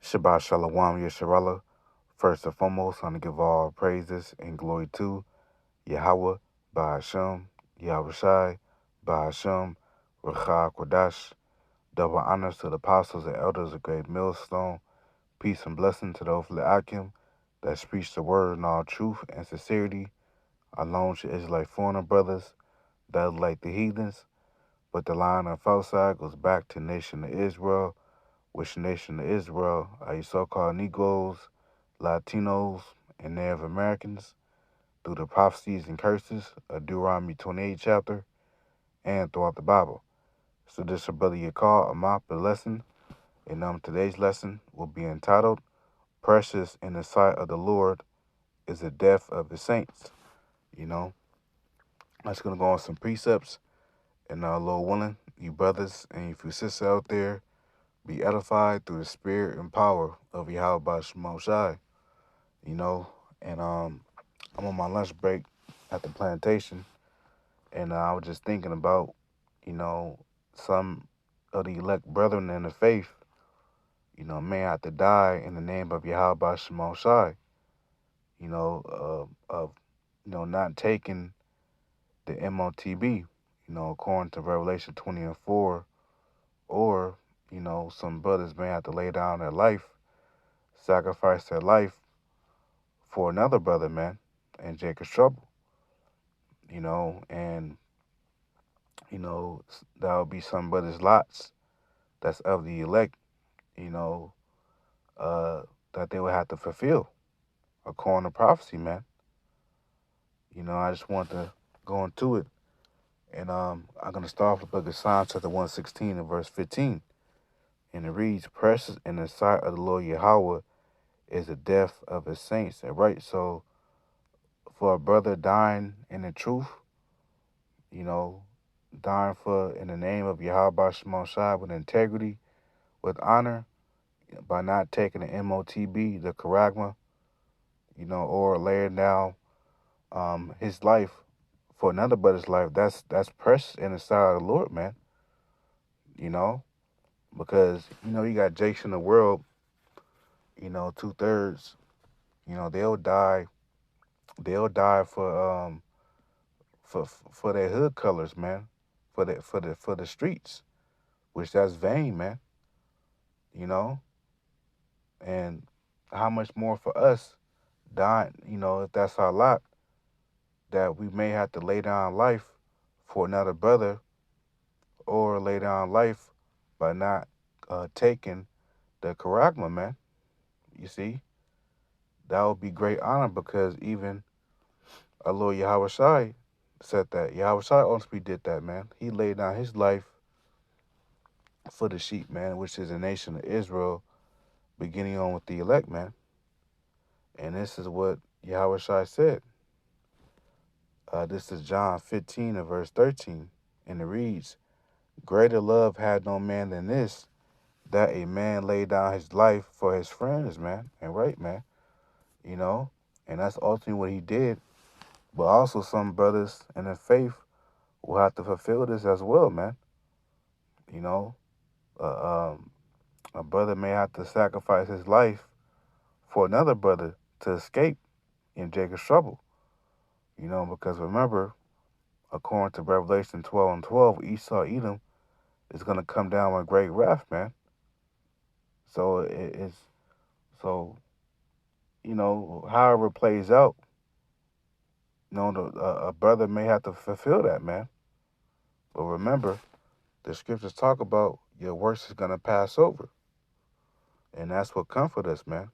Shabbat Shalom Yesharala. First and foremost, I want to give all praises and glory to Yahweh, Bahashem, Yahweh Shai, Bahashem, Racha Kodash. Double honors to the apostles and elders of Great Millstone. Peace and blessing to those of the Akim that preach the word in all truth and sincerity. Alone to Israelite foreigner brothers that are like the heathens, but the line of outside goes back to the nation of Israel, which nation of Israel are you so-called Negroes, Latinos, and Native Americans through the prophecies and curses of Deuteronomy 28 chapter and throughout the Bible. So this is your brother Yakar Amap, the lesson, and today's lesson will be entitled, Precious in the Sight of the Lord is the Death of His Saints. I'm just going to go on some precepts, and Lord willing, you brothers and you sisters out there, be edified through the spirit and power of Yahweh Shemel Shai, and I'm on my lunch break at the plantation, and I was just thinking about, some of the elect brethren in the faith, may have to die in the name of Yahweh Shemel Shai, of, not taking the MOTB, according to Revelation 20 and 4, or, some brothers may have to lay down their life, sacrifice their life for another brother, man, in Jacob's trouble, and, that would be some brothers' lots that's of the elect, you know, uh, that they would have to fulfill according to prophecy, man. I just want to go into it. And I'm going to start with the book of Psalms, chapter 116 and verse 15. And it reads, Precious in the sight of the Lord Yahweh is the death of his saints. And right, so for a brother dying in the truth, you know, dying for in the name of Yahweh Shemel Shai with integrity, with honor, by not taking the MOTB, the charagma, or laying down his life for another brother's life. That's precious in the sight of the Lord, man. Because you got Jakes in the world, 2/3, they'll die. They'll die for their hood colors, man, for the streets, which that's vain, man. You know, and how much more for us dying, if that's our lot, that we may have to lay down life for another brother, or lay down life by not taking the charagma, man. You see, that would be great honor, because even our Lord Yahweh Shai said that. Yahweh Shai ultimately did that, man. He laid down his life for the sheep, man, which is the nation of Israel, beginning on with the elect, man. And this is what Yahweh Shai said. This is John 15 and verse 13. And it reads, Greater love had no man than this, that a man laid down his life for his friends, man. And right, man. And that's ultimately what he did. But also some brothers in the faith will have to fulfill this as well, man. You know, a brother may have to sacrifice his life for another brother to escape in Jacob's trouble. Because remember, according to Revelation 12 and 12, Esau, Edom, is going to come down with great wrath, man. So so, however it plays out, a brother may have to fulfill that, man. But remember, the scriptures talk about your works is going to pass over. And that's what comfort us, man.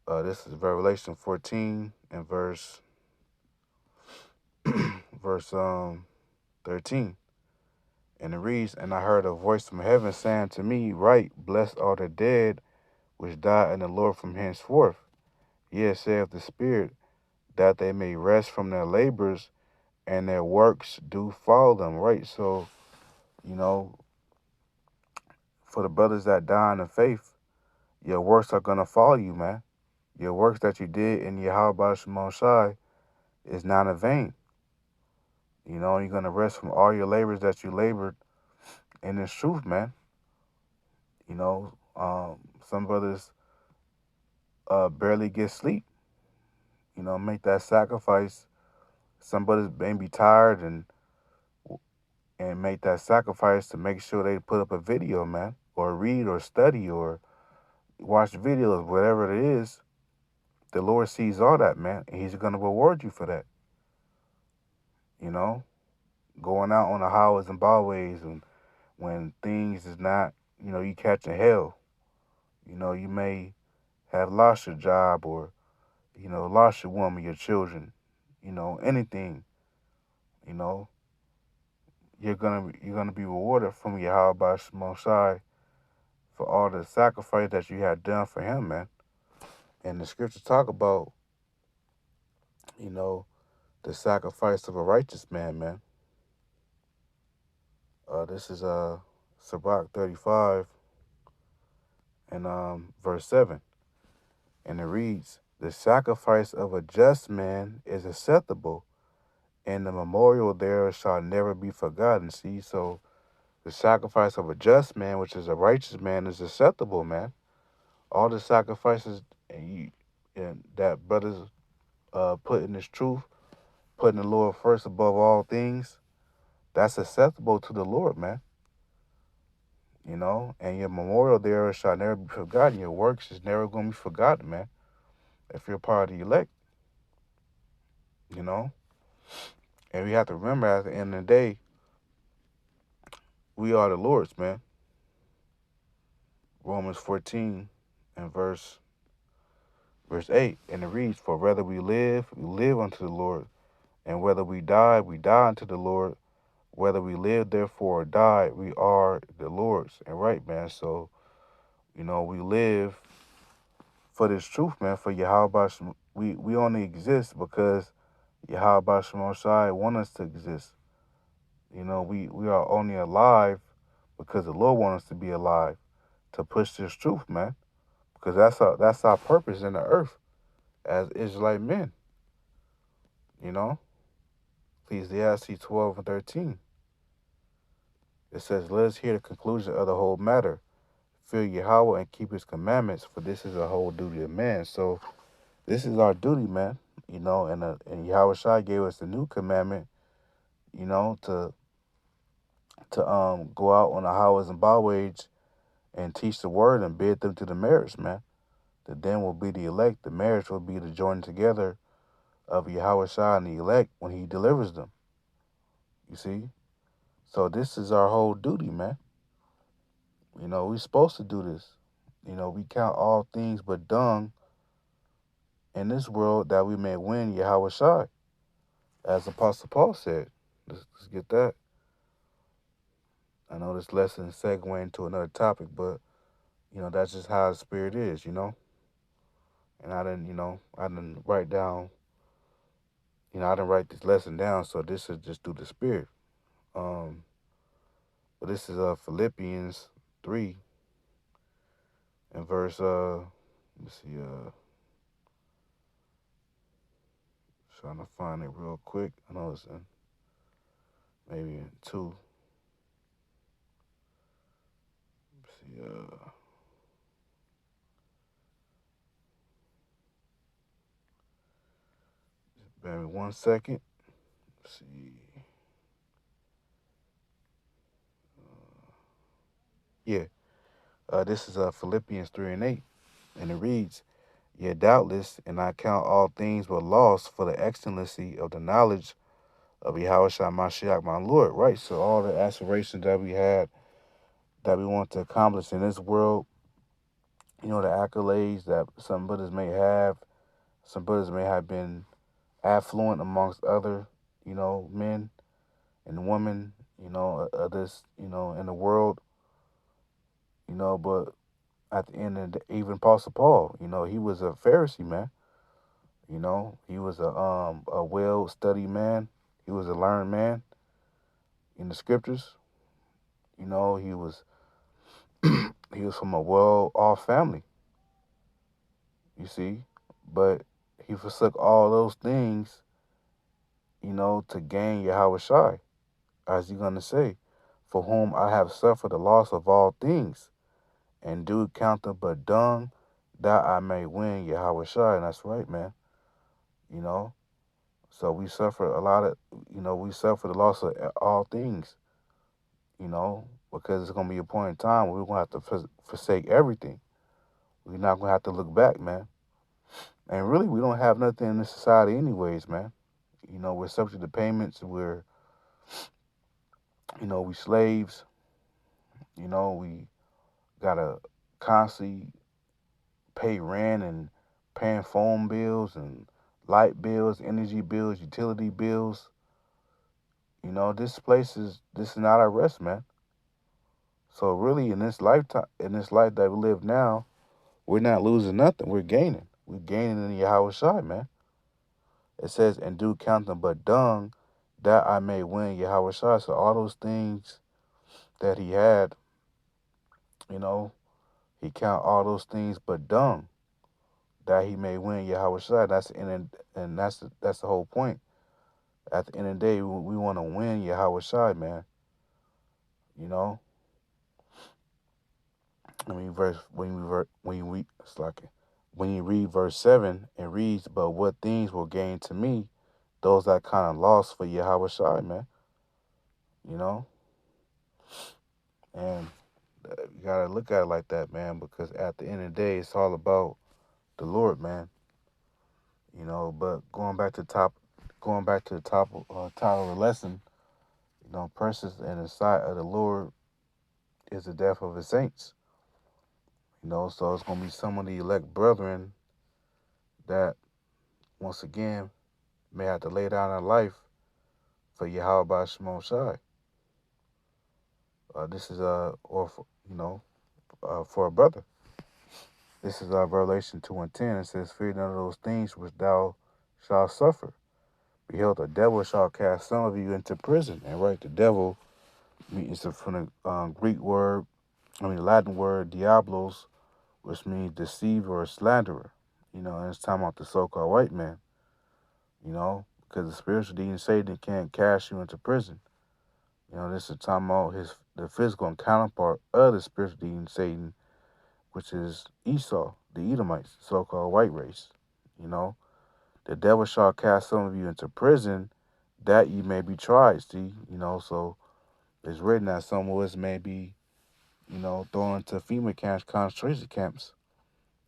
This is Revelation 14 and verse 13. And it reads, And I heard a voice from heaven saying to me, Write, blessed are the dead which die in the Lord from henceforth. Yea, saith the Spirit, that they may rest from their labors, and their works do follow them. Right? So, you know, for the brothers that die in the faith, your works are going to follow you, man. Your works that you did in Yahweh Shemel Shai is not in vain. You're going to rest from all your labors that you labored in this truth, man. You know, some brothers barely get sleep. You know, make that sacrifice. Some brothers may be tired and make that sacrifice to make sure they put up a video, man, or read or study or watch videos, whatever it is. The Lord sees all that, man, and He's gonna reward you for that. You know, going out on the highways and byways and when things is not, you catching hell. You may have lost your job or, lost your woman, your children, anything, you know, you're gonna be rewarded from Yahweh Shai for all the sacrifice that you had done for him, man. And the scriptures talk about, you know, the sacrifice of a righteous man, man. This is Sirach 35 and verse 7. And it reads, the sacrifice of a just man is acceptable, and the memorial there shall never be forgotten. See, so the sacrifice of a just man, which is a righteous man, is acceptable, man. All the sacrifices and that brothers put in this truth, putting the Lord first above all things, that's acceptable to the Lord, man. And your memorial there shall never be forgotten. Your works is never going to be forgotten, man. If you're part of the elect, you know. And we have to remember at the end of the day, we are the Lord's, man. Romans 14 and verse 8. And it reads, for whether we live unto the Lord, and whether we die unto the Lord. Whether we live, therefore, or die, we are the Lord's. And right, man. So, we live for this truth, man, for Yahweh. We only exist because Yahweh Shai want us to exist. We are only alive because the Lord wants us to be alive, to push this truth, man. Because that's our purpose in the earth as Israelite men. Ecclesiastes 12 and 13. It says, let us hear the conclusion of the whole matter. Fear Yahweh and keep his commandments, for this is a whole duty of man. So this is our duty, man. And Yahweh Shai gave us the new commandment, to go out on the highways and byways and teach the word and bid them to the marriage, man. The then will be the elect. The marriage will be the joining together of Yahweh Shai and the elect when he delivers them. You see? So this is our whole duty, man. We're supposed to do this. We count all things but dung in this world that we may win Yahweh Shai, as Apostle Paul said. Let's get that. I know this lesson is segueing into another topic, but that's just how the spirit is. And I didn't write down, I didn't write this lesson down, so this is just through the spirit. But this is Philippians 3 and verse let me see, trying to find it real quick. I know it's in maybe in 2. Let's see, just bear me 1 second. Let's see. Yeah. This is Philippians 3 and 8. And it reads, yet doubtless, and I count all things but loss for the excellency of the knowledge of Yahweh Shai Mashiach, my Lord. Right? So all the aspirations that we had, that we want to accomplish in this world, the accolades that some brothers may have, some brothers may have been affluent amongst other, men and women, others, in the world, but at the end of the, even Apostle Paul, he was a Pharisee, man. He was a well-studied man. He was a learned man in the scriptures. He was he was from a well-off family, you see, but he forsook all those things, to gain Yahweh Shai, as he's gonna say, for whom I have suffered the loss of all things, and do count them but dung, that I may win Yahweh Shai. And that's right, man. You know, so we suffer a lot of, we suffer the loss of all things, because it's going to be a point in time where we're going to have to forsake everything. We're not going to have to look back, man. And really, we don't have nothing in this society anyways, man. We're subject to payments. We slaves. We got to constantly pay rent and paying phone bills and light bills, energy bills, utility bills. This is not our rest, man. So really, in this life that we live now, we're not losing nothing. We're gaining. We're gaining in Yahweh Shai, man. It says, and do count them but dung, that I may win Yahweh Shai. So all those things that he had, you know, he count all those things but dung, that he may win Yahweh Shai. That's the whole point. At the end of the day, we want to win Yahweh Shai, man. You know, I mean, it's like when you read verse 7, it reads, "But what things will gain to me, those that kind of lost for Yahweh Shai, man." You know, and you gotta look at it like that, man, because at the end of the day, it's all about the Lord, man. But going back to the title of the lesson, precious in the sight of the Lord is the death of his saints. So it's gonna be some of the elect brethren that once again may have to lay down their life for Yahweh Shemon Shai. This is for a brother. This is Revelation 2:10. It says, "Fear none of those things which thou shalt suffer. Behold, the devil shall cast some of you into prison." And right, the devil means from the Latin word diablos, which means deceiver or slanderer. And it's talking about the so-called white man. Because the spiritual demon Satan can't cast you into prison. This is talking about the physical counterpart of the spiritual demon Satan, which is Esau, the Edomites, so-called white race. The devil shall cast some of you into prison, that you may be tried. See, so it's written that some of us may be, thrown into FEMA camps, concentration camps.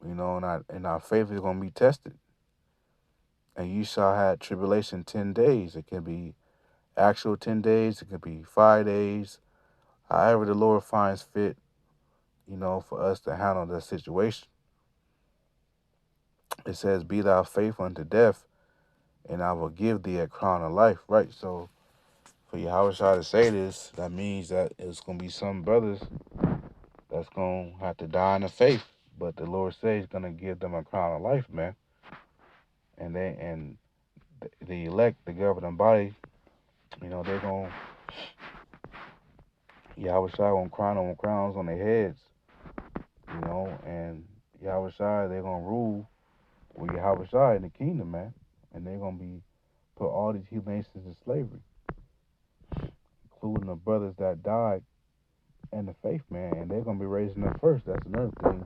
And our faith is going to be tested. And you shall have tribulation 10 days. It can be actual 10 days. It could be 5 days. However the Lord finds fit, for us to handle the situation. It says, "Be thou faithful unto death, and I will give thee a crown of life." Right? So for Yahweh Shai to say this, that means that it's going to be some brothers that's going to have to die in the faith. But the Lord says he's going to give them a crown of life, man. And the elect, the governing body, they're going to, Yahweh Shai going to crown them crowns on their heads, and Yahweh Shai, they're going to rule with Yahweh Shai in the kingdom, man. And they're going to be put all these human nations in slavery, including the brothers that died in the faith, man. And they're going to be raising up first. That's another thing,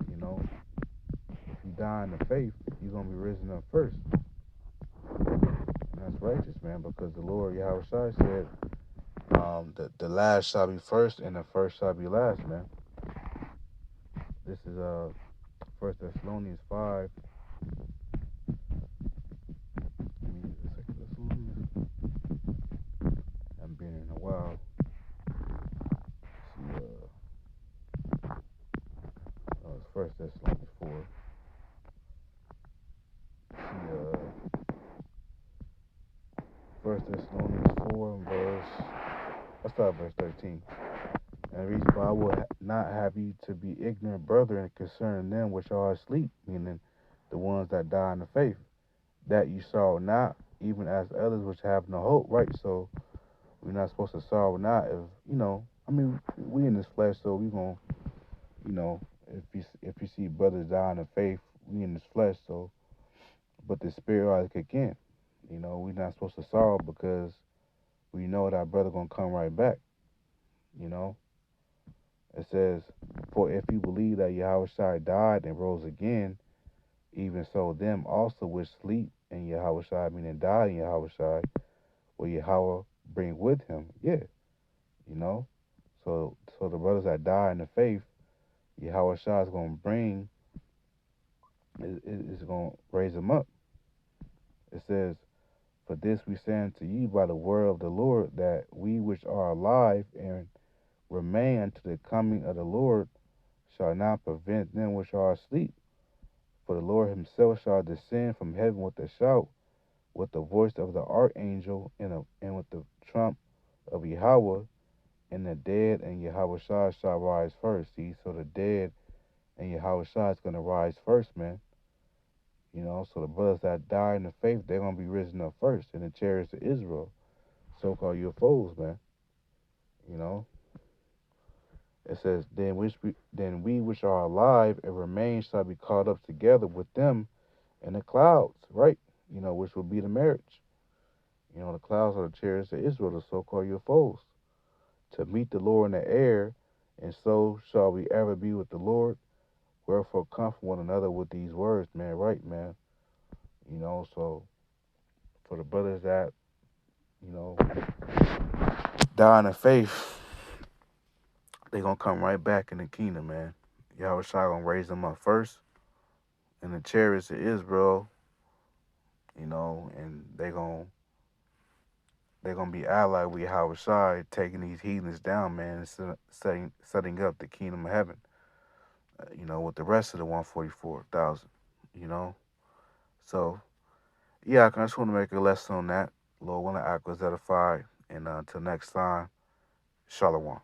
you know. If you die in the faith, you're going to be risen up first. And that's righteous, man, because the Lord Yahweh Shai said that the last shall be first and the first shall be last, man. This is 1 Thessalonians 5. I haven't been in a while. It's 1 Thessalonians 4. First Thessalonians 4 let's start verse 13. And it reads, "But I will not have you to be ignorant, brethren, concerning them which are asleep," meaning the ones that die in the faith, "that you sorrow not, even as others which have no hope." Right? So we're not supposed to sorrow not if, we in this flesh, so we going to, if you see brothers die in the faith, we in this flesh, so, but the spirit always kick in. We're not supposed to sorrow because we know that our brother going to come right back, you know. It says, "For if you believe that Yahweh died and rose again, even so them also which sleep in Yahweh, meaning die in Yahweh, will Yahweh bring with him." Yeah, you know. So the brothers that die in the faith, Yahweh is going to bring, is going to raise them up. It says, "For this we say unto you by the word of the Lord, that we which are alive and remain unto the coming of the Lord shall not prevent them which are asleep. For the Lord himself shall descend from heaven with a shout, with the voice of the archangel, and with the trump of Yahweh, and the dead and Yahweh shall rise first." See, so the dead and Yahweh is going to rise first, man. So the brothers that die in the faith, they're going to be risen up first in the chariots of Israel, so-called UFOs, man. You know, it says, then we which are alive and remain shall be caught up together with them in the clouds, right? Which will be the marriage. The clouds are the chariots of Israel, the so-called UFOs, to meet the Lord in the air, and so shall we ever be with the Lord. Wherefore comfort one another with these words, man, right, man? So for the brothers that, you know, die in the faith, they gonna come right back in the kingdom, man. Yahweh Shai gonna raise them up first in the chariots of Israel, and they gonna be allied with Yahweh Shai, taking these heathens down, man, and setting up the kingdom of heaven, with the rest of the 144,000, you know. So yeah, I just want to make a lesson on that. Lord willing, I was edified, and until next time, Shalom.